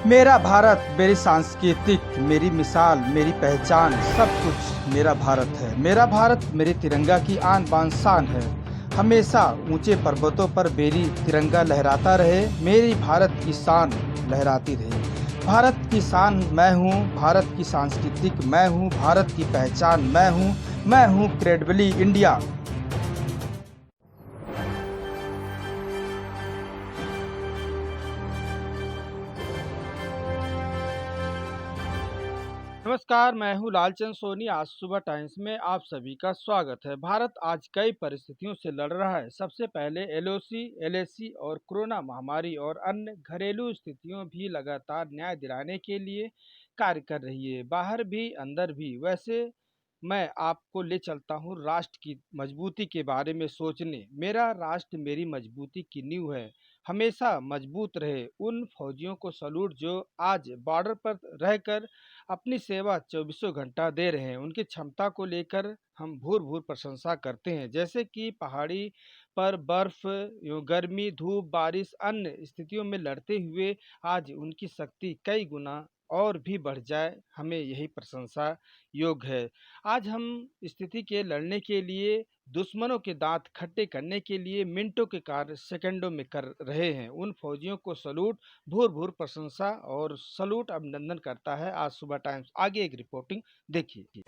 मेरा भारत मेरी सांस्कृतिक, मेरी मिसाल, मेरी पहचान, सब कुछ मेरा भारत है। मेरा भारत मेरे तिरंगा की आन बान शान है। हमेशा ऊंचे पर्वतों पर मेरी तिरंगा लहराता रहे, मेरी भारत की शान लहराती रहे। भारत की शान मैं हूँ, भारत की सांस्कृतिक मैं हूँ, भारत की पहचान मैं हूँ क्रेडिबली इंडिया। नमस्कार, मैं हूं लालचंद सोनी। आज सुबह टाइम्स में आप सभी का स्वागत है। भारत आज कई परिस्थितियों से लड़ रहा है। सबसे पहले एलओसी, एलएसी और कोरोना महामारी और अन्य घरेलू स्थितियों भी लगातार न्याय दिलाने के लिए कार्य कर रही है, बाहर भी अंदर भी। वैसे मैं आपको ले चलता हूं राष्ट्र की मजबूती के बारे में सोचने। मेरा राष्ट्र मेरी मजबूती की नींव है, हमेशा मजबूत रहे। उन फौजियों को सलूट जो आज बॉर्डर पर रहकर अपनी सेवा चौबीसों घंटा दे रहे हैं। उनकी क्षमता को लेकर हम भूर भूर प्रशंसा करते हैं। जैसे कि पहाड़ी पर बर्फ, गर्मी, धूप, बारिश, अन्य स्थितियों में लड़ते हुए आज उनकी शक्ति कई गुना और भी बढ़ जाए, हमें यही प्रशंसा योग्य है। आज हम स्थिति के लड़ने के लिए, दुश्मनों के दांत खट्टे करने के लिए मिनटों के कार्य सेकंडों में कर रहे हैं। उन फौजियों को सलूट, भूर भूर प्रशंसा और सलूट अभिनंदन करता है आज सुबह टाइम्स। आगे एक रिपोर्टिंग देखिए।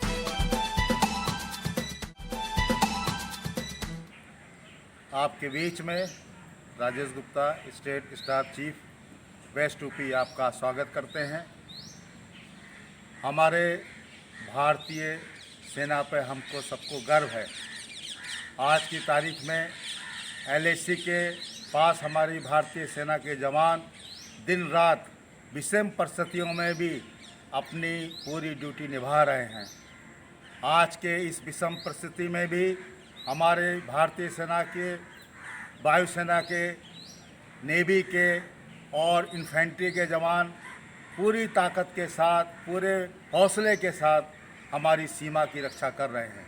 आपके बीच में Rajesh Gupta, state staff chief, west UP, आपका स्वागत करते हैं। हमारे भारतीय सेना पर हमको सबको गर्व है। आज की तारीख में एलएसी के पास हमारी भारतीय सेना के जवान दिन रात विषम परिस्थितियों में भी अपनी पूरी ड्यूटी निभा रहे हैं। आज के इस विषम परिस्थिति में भी हमारे भारतीय सेना के, वायुसेना के, नेवी के और इन्फेंट्री के जवान पूरी ताकत के साथ, पूरे हौसले के साथ हमारी सीमा की रक्षा कर रहे हैं।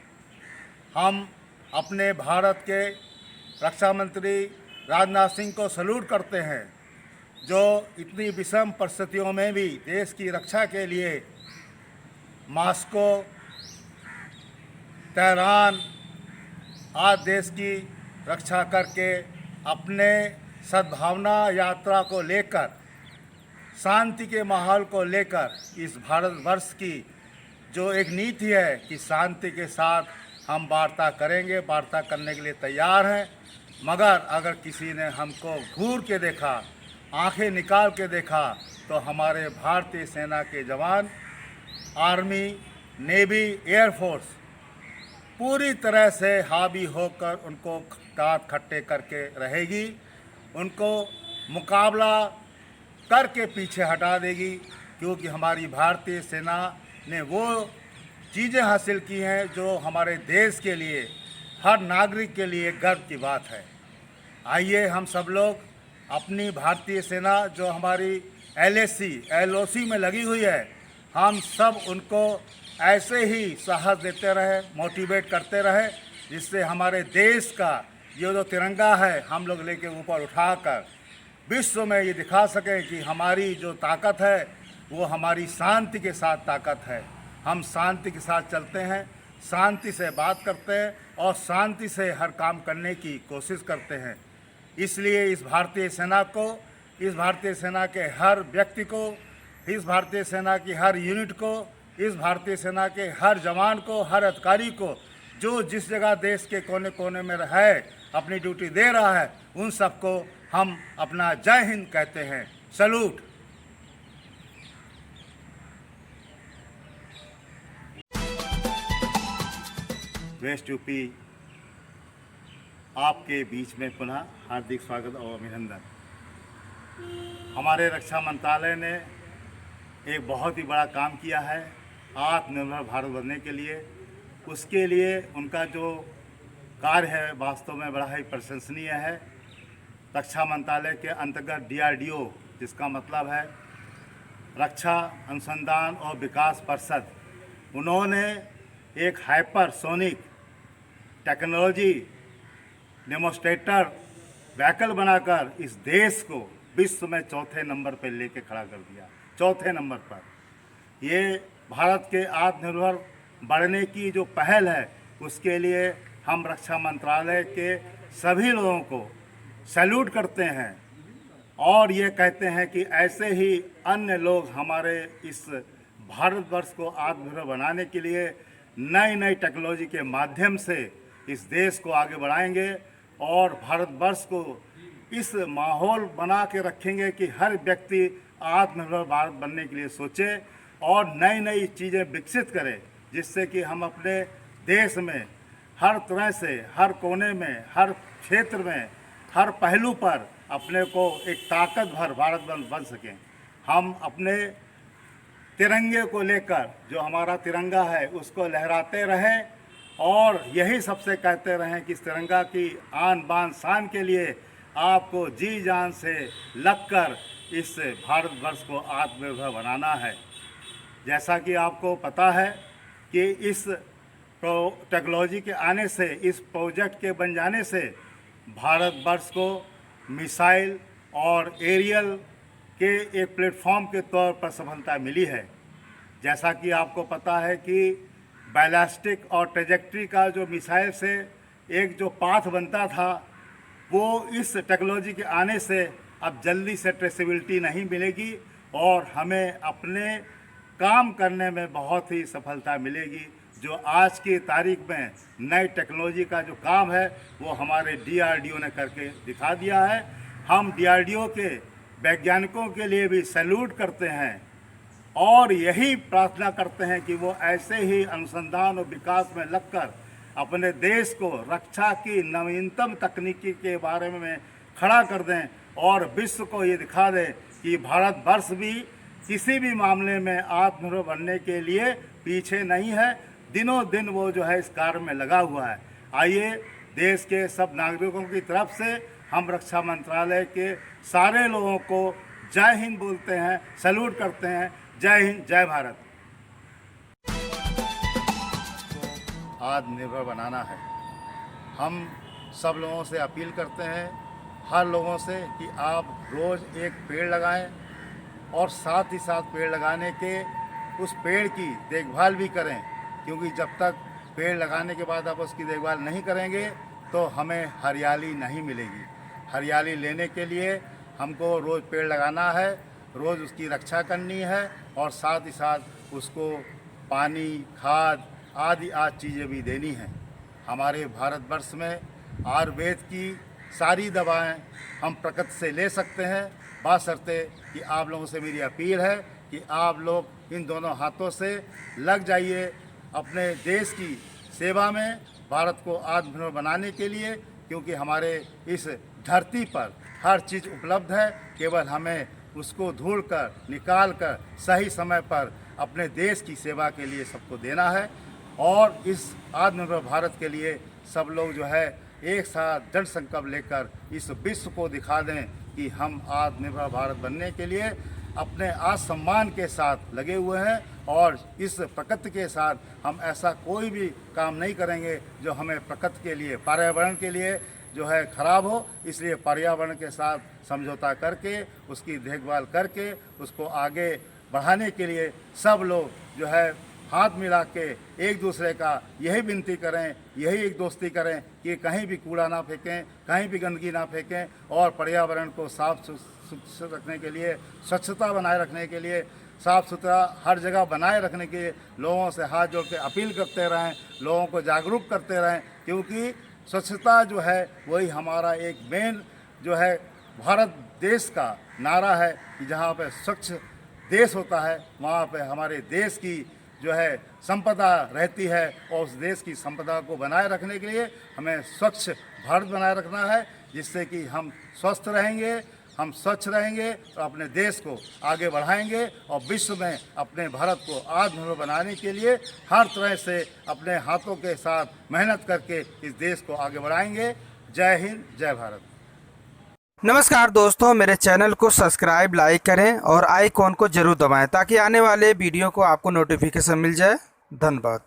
हम अपने भारत के रक्षा मंत्री राजनाथ सिंह को सल्यूट करते हैं, जो इतनी विषम परिस्थितियों में भी देश की रक्षा के लिए मॉस्को, तेहरान आज देश की रक्षा करके अपने सद्भावना यात्रा को लेकर, शांति के माहौल को लेकर, इस भारतवर्ष की जो एक नीति है कि शांति के साथ हम वार्ता करेंगे, वार्ता करने के लिए तैयार हैं। मगर अगर किसी ने हमको घूर के देखा, आंखें निकाल के देखा, तो हमारे भारतीय सेना के जवान, आर्मी, नेवी, एयरफोर्स पूरी तरह से हावी होकर उनको दांत खट्टे करके रहेगी, उनको मुकाबला करके पीछे हटा देगी। क्योंकि हमारी भारतीय सेना ने वो चीज़ें हासिल की हैं जो हमारे देश के लिए, हर नागरिक के लिए गर्व की बात है। आइए हम सब लोग अपनी भारतीय सेना जो हमारी एलएसी, एलओसी में लगी हुई है, हम सब उनको ऐसे ही साहस देते रहे, मोटिवेट करते रहे, जिससे हमारे देश का ये जो तिरंगा है हम लोग लेके ऊपर उठाकर विश्व में ये दिखा सकें कि हमारी जो ताकत है वो हमारी शांति के साथ ताकत है। हम शांति के साथ चलते हैं, शांति से बात करते हैं और शांति से हर काम करने की कोशिश करते हैं। इसलिए इस भारतीय सेना को, इस भारतीय सेना के हर व्यक्ति को, इस भारतीय सेना की हर यूनिट को, इस भारतीय सेना के हर जवान को, हर अधिकारी को, जो जिस जगह देश के कोने कोने में है अपनी ड्यूटी दे रहा है, उन सबको हम अपना जय हिंद कहते हैं। सलूट। वेस्ट यूपी आपके बीच में पुनः हार्दिक स्वागत और अभिनंदन। हमारे रक्षा मंत्रालय ने एक बहुत ही बड़ा काम किया है आत्मनिर्भर भारत बनने के लिए। उसके लिए उनका जो कार्य है वास्तव में बड़ा ही प्रशंसनीय है। रक्षा मंत्रालय के अंतर्गत डीआरडीओ, जिसका मतलब है रक्षा अनुसंधान और विकास परिषद, उन्होंने एक हाइपरसोनिक टेक्नोलॉजी डेमोस्ट्रेटर व्हीकल बनाकर इस देश को विश्व में चौथे नंबर पर लेके खड़ा कर दिया, चौथे नंबर पर। ये भारत के आत्मनिर्भर बढ़ने की जो पहल है उसके लिए हम रक्षा मंत्रालय के सभी लोगों को सैल्यूट करते हैं और ये कहते हैं कि ऐसे ही अन्य लोग हमारे इस भारतवर्ष को आत्मनिर्भर बनाने के लिए नई नई टेक्नोलॉजी के माध्यम से इस देश को आगे बढ़ाएंगे और भारतवर्ष को इस माहौल बना के रखेंगे कि हर व्यक्ति आत्मनिर्भर भारत बनने के लिए सोचे और नई नई चीज़ें विकसित करे, जिससे कि हम अपने देश में हर तरह से, हर कोने में, हर क्षेत्र में, हर पहलू पर अपने को एक ताकतवर भारत बन सकें। हम अपने तिरंगे को लेकर, जो हमारा तिरंगा है, उसको लहराते रहें और यही सबसे कहते रहें कि इस तिरंगा की आन बान शान के लिए आपको जी जान से लगकर इस भारतवर्ष को आत्मनिर्भर बनाना है। जैसा कि आपको पता है कि इस टेक्नोलॉजी के आने से, इस प्रोजेक्ट के बन जाने से भारतवर्ष को मिसाइल और एरियल के एक प्लेटफॉर्म के तौर पर सफलता मिली है। जैसा कि आपको पता है कि बैलिस्टिक और ट्रेजेक्ट्री का जो मिसाइल से एक जो पाथ बनता था, वो इस टेक्नोलॉजी के आने से अब जल्दी से ट्रेसेबिलिटी नहीं मिलेगी और हमें अपने काम करने में बहुत ही सफलता मिलेगी। जो आज की तारीख में नई टेक्नोलॉजी का जो काम है वो हमारे DRDO ने करके दिखा दिया है। हम DRDO के वैज्ञानिकों के लिए भी सैल्यूट करते हैं और यही प्रार्थना करते हैं कि वो ऐसे ही अनुसंधान और विकास में लगकर अपने देश को रक्षा की नवीनतम तकनीकी के बारे में खड़ा कर दें और विश्व को ये दिखा दें कि भारतवर्ष भी किसी भी मामले में आत्मनिर्भर बनने के लिए पीछे नहीं है। दिनों दिन वो जो है इस कार्य में लगा हुआ है। आइए देश के सब नागरिकों की तरफ से हम रक्षा मंत्रालय के सारे लोगों को जय हिंद बोलते हैं, सैल्यूट करते हैं। जय हिंद, जय भारत। आत्मनिर्भर बनाना है। हम सब लोगों से अपील करते हैं, हर लोगों से, कि आप रोज़ एक पेड़ लगाएं और साथ ही साथ पेड़ लगाने के उस पेड़ की देखभाल भी करें, क्योंकि जब तक पेड़ लगाने के बाद आप उसकी देखभाल नहीं करेंगे तो हमें हरियाली नहीं मिलेगी। हरियाली लेने के लिए हमको रोज़ पेड़ लगाना है, रोज़ उसकी रक्षा करनी है और साथ ही साथ उसको पानी, खाद आदि चीज़ें भी देनी हैं। हमारे भारतवर्ष में आयुर्वेद की सारी दवाएं हम प्रकृति से ले सकते हैं, बशर्ते कि आप लोगों से मेरी अपील है कि आप लोग इन दोनों हाथों से लग जाइए अपने देश की सेवा में, भारत को आत्मनिर्भर बनाने के लिए, क्योंकि हमारे इस धरती पर हर चीज़ उपलब्ध है। केवल हमें उसको ढूंढ कर, निकाल कर सही समय पर अपने देश की सेवा के लिए सबको देना है और इस आत्मनिर्भर भारत के लिए सब लोग जो है एक साथ दृढ़ संकल्प लेकर इस विश्व को दिखा दें कि हम आत्मनिर्भर भारत बनने के लिए अपने आत्मसम्मान के साथ लगे हुए हैं और इस प्रकृति के साथ हम ऐसा कोई भी काम नहीं करेंगे जो हमें प्रकृति के लिए, पर्यावरण के लिए जो है खराब हो। इसलिए पर्यावरण के साथ समझौता करके, उसकी देखभाल करके, उसको आगे बढ़ाने के लिए सब लोग जो है हाथ मिला के एक दूसरे का यही विनती करें, यही एक दोस्ती करें कि कहीं भी कूड़ा ना फेंकें, कहीं भी गंदगी ना फेंकें और पर्यावरण को साफ रखने के लिए, स्वच्छता बनाए रखने के लिए, साफ़ सुथरा हर जगह बनाए रखने के लिए लोगों से हाथ जोड़ के अपील करते रहें, लोगों को जागरूक करते रहें, क्योंकि स्वच्छता जो है वही हमारा एक मेन जो है भारत देश का नारा है कि जहाँ पे स्वच्छ देश होता है वहाँ पे हमारे देश की जो है संपदा रहती है और उस देश की संपदा को बनाए रखने के लिए हमें स्वच्छ भारत बनाए रखना है, जिससे कि हम स्वस्थ रहेंगे, हम स्वच्छ रहेंगे और अपने देश को आगे बढ़ाएंगे और विश्व में अपने भारत को आत्मनिर्भर बनाने के लिए हर तरह से अपने हाथों के साथ मेहनत करके इस देश को आगे बढ़ाएंगे। जय हिंद, जय भारत। नमस्कार दोस्तों, मेरे चैनल को सब्सक्राइब, लाइक करें और आइकॉन को जरूर दबाएं ताकि आने वाले वीडियो को आपको नोटिफिकेशन मिल जाए। धन्यवाद।